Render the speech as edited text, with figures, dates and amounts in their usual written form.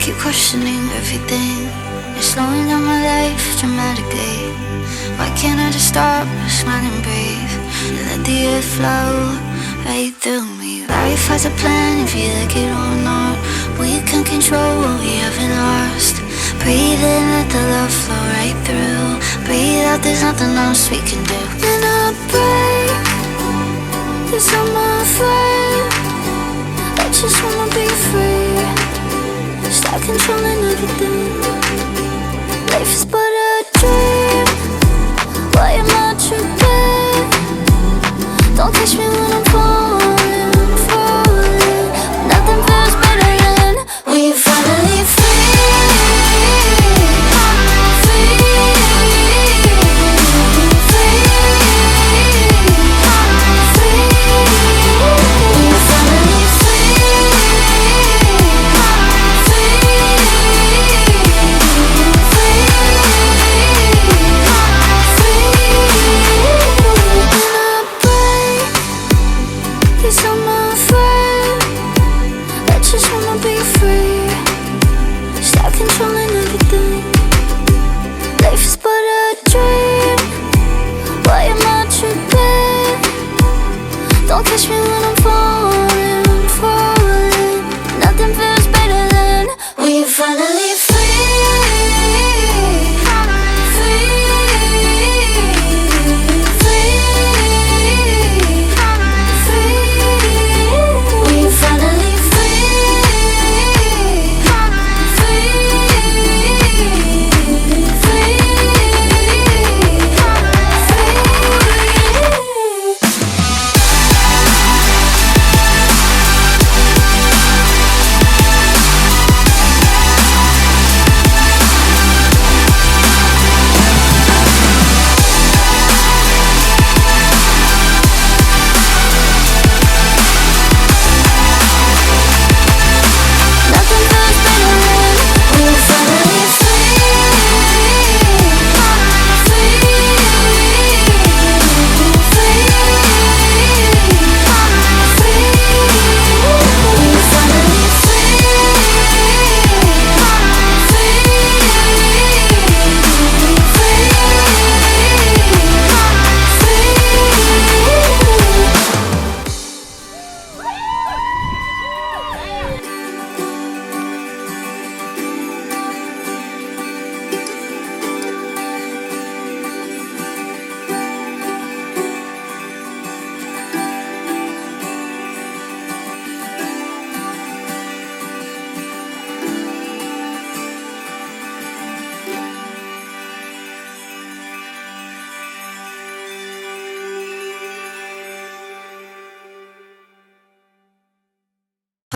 keep questioning everything. You're slowing down my life dramatically. Why can't I just stop, smile and breathe, and let the air flow right through me? Life has a plan if you like it or not. We can control what we haven't lost. Breathe in, let the love flow right through. Breathe out, there's nothing else we can do. And I pray, 'cause I'm afraid. I just wanna be free. Stop controlling everything.